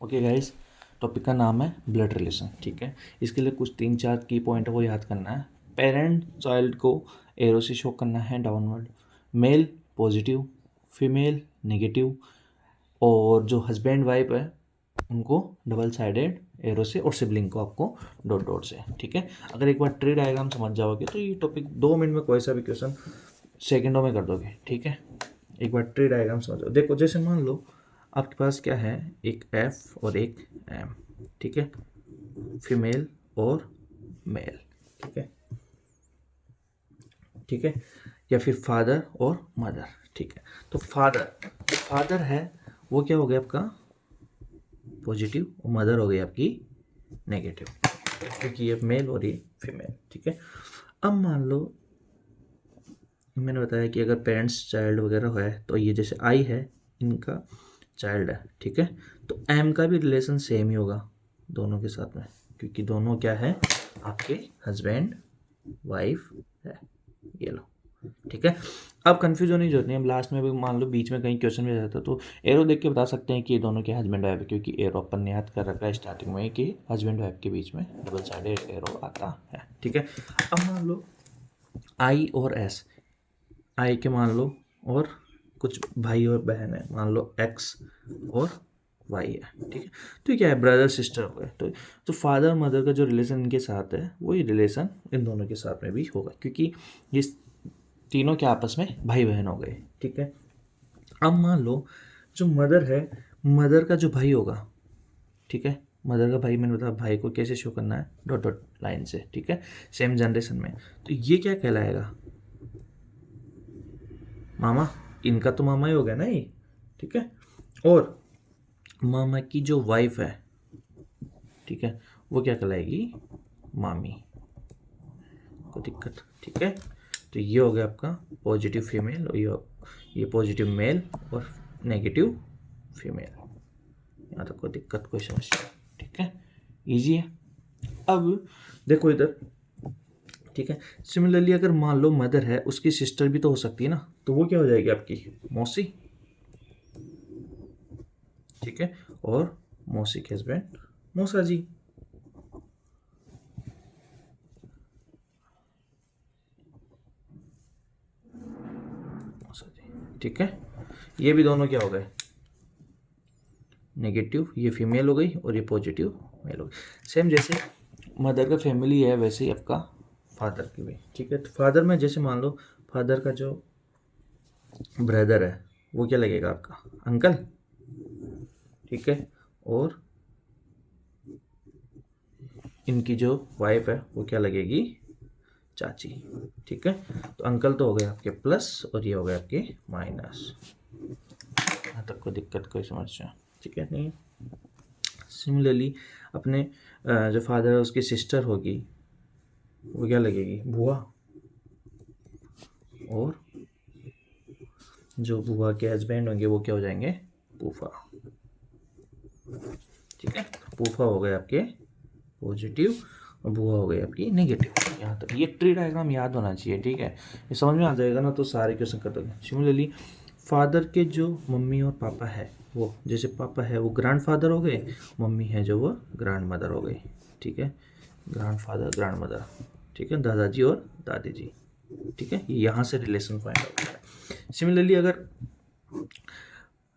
Okay guys, topic का नाम है ब्लड रिलेशन। ठीक है, इसके लिए कुछ 3-4 की पॉइंट को याद करना है। पेरेंट चाइल्ड को एरो से शो करना है downward, male positive, female negative, और जो हस्बैंड वाइफ है उनको डबल साइडेड एरो से, और सिबलिंग को आपको डॉट डॉट से। ठीक है, अगर एक बार ट्री डायग्राम समझ जाओगे तो ये टॉपिक 2 मिनट में कोई सा भी क्वेश्चन सेकेंडों में कर दोगे। ठीक है, एक बार ट्री डायग्राम समझो। देखो, जैसे मान लो आपके पास क्या है, एक एफ और एक एम। ठीक है, फीमेल और मेल। ठीक है, ठीक है, या फिर फादर और मदर। ठीक है, तो फादर है वो क्या हो गया आपका पॉजिटिव, और मदर हो गई आपकी नेगेटिव, क्योंकि ये मेल और ये फीमेल। ठीक है, अब मान लो मैंने बताया कि अगर पेरेंट्स चाइल्ड वगैरह है तो ये जैसे आई है इनका चाइल्ड है। ठीक है, तो एम का भी रिलेशन सेम ही होगा दोनों के साथ में, क्योंकि दोनों क्या है आपके हस्बैंड वाइफ है। ये लो। ठीक है, अब कंफ्यूज होने की जरूरत नहीं। हम लास्ट में भी मान लो बीच में कहीं क्वेश्चन में जाता तो एरो देख के बता सकते हैं कि ये दोनों के हस्बैंड वाइफ है, क्योंकि एरो अपन ने याद कर रखा है स्टार्टिंग में कि हस्बैंड वाइफ के बीच में डबल साइडेड एरो आता है। ठीक है, अब मान लो आई और एस, आई के मान लो और कुछ भाई और बहन है, मान लो एक्स और वाई है। ठीक है, तो ये क्या है, ब्रदर सिस्टर हो गए। तो फादर मदर का जो रिलेशन इनके साथ है वही रिलेशन इन दोनों के साथ में भी होगा, क्योंकि ये तीनों के आपस में भाई बहन हो गए। ठीक है, अब मान लो जो मदर है, मदर का जो भाई होगा, ठीक है, मदर का भाई, मैंने बताया भाई को कैसे शो करना है, डॉट डॉट लाइन से। ठीक है, सेम जनरेशन में, तो ये क्या कहलाएगा, मामा। इनका तो मामा ही हो गया ना ये। ठीक है, और मामा की जो वाइफ है, ठीक है, वो क्या कहलाएगी, मामी। कोई दिक्कत? ठीक है, तो ये हो गया आपका पॉजिटिव फीमेल, और ये पॉजिटिव मेल और नेगेटिव फीमेल। यहाँ तक कोई दिक्कत, कोई समस्या? ठीक है, इजी है। अब देखो इधर, ठीक है, सिमिलरली अगर मान लो मदर है, उसकी सिस्टर भी तो हो सकती है ना, तो वो क्या हो जाएगी आपकी मौसी। ठीक है, और मौसी के हस्बैंड मौसा जी। ठीक है, ये भी दोनों क्या हो गए नेगेटिव, ये फीमेल हो गई और ये पॉजिटिव मेल हो गई। सेम जैसे मदर का फैमिली है वैसे ही आपका फादर की भी। ठीक है, तो फादर में जैसे मान लो फादर का जो ब्रदर है वो क्या लगेगा आपका अंकल। ठीक है, और इनकी जो वाइफ है वो क्या लगेगी चाची। ठीक है, तो अंकल तो हो गए आपके प्लस और ये हो गए आपके माइनस। यहाँ तक कोई दिक्कत, कोई समस्या? ठीक है, नहीं। सिमिलरली अपने जो फादर है उसकी सिस्टर होगी वो क्या लगेगी बुआ, और जो बुआ के हस्बैंड होंगे वो क्या हो जाएंगे फूफा। ठीक है, फूफा हो गए आपके पॉजिटिव और बुआ हो गई आपकी नेगेटिव। यहाँ तक ये ट्री डायग्राम याद होना चाहिए। ठीक है, ये समझ में आ जाएगा ना तो सारे क्वेश्चन कर दोगे। सिमिलरली फादर के जो मम्मी और पापा है, वो जैसे पापा है वो ग्रैंड फादर हो गए, मम्मी है जो वो ग्रैंड मदर हो गई। ठीक है, ग्रैंड फादर ग्रैंड मदर। ठीक है, दादाजी और दादी जी। ठीक है, यहाँ से रिलेशन फाइंड आउट है। सिमिलरली अगर,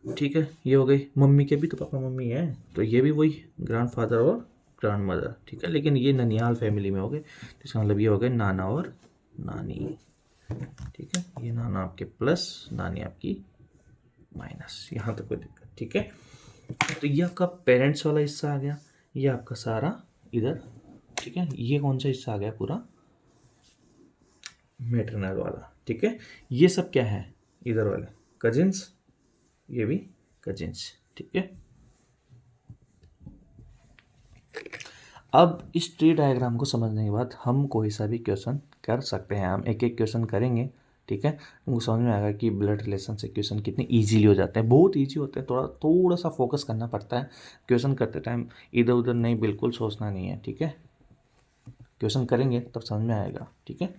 ठीक है, ये हो गई मम्मी के भी तो पापा मम्मी है, तो ये भी वही ग्रैंड फादर और ग्रैंड मदर। ठीक है, लेकिन ये ननिहाल फैमिली में हो गए, तो इसका मतलब ये हो गए नाना और नानी। ठीक है, ये नाना आपके प्लस, नानी आपकी माइनस। यहाँ तक कोई दिक्कत? ठीक है, तो ये आपका पेरेंट्स वाला हिस्सा आ गया, ये आपका सारा इधर। ठीक है, ये कौन सा हिस्सा आ गया पूरा मैटरनल वाला। ठीक है, ये सब क्या है इधर वाले कजिन्स, ये भी कजिन्स। ठीक है, अब इस ट्री डायग्राम को समझने के बाद हम कोई सा भी क्वेश्चन कर सकते हैं। हम एक एक क्वेश्चन करेंगे। ठीक है, तुमको समझ में आएगा कि ब्लड रिलेशन से क्वेश्चन कितने इजीली हो जाते हैं। बहुत इजी होते हैं, थोड़ा सा फोकस करना पड़ता है क्वेश्चन करते टाइम, इधर उधर नहीं, बिल्कुल सोचना नहीं है। ठीक है, क्वेश्चन करेंगे तब समझ में आएगा। ठीक है।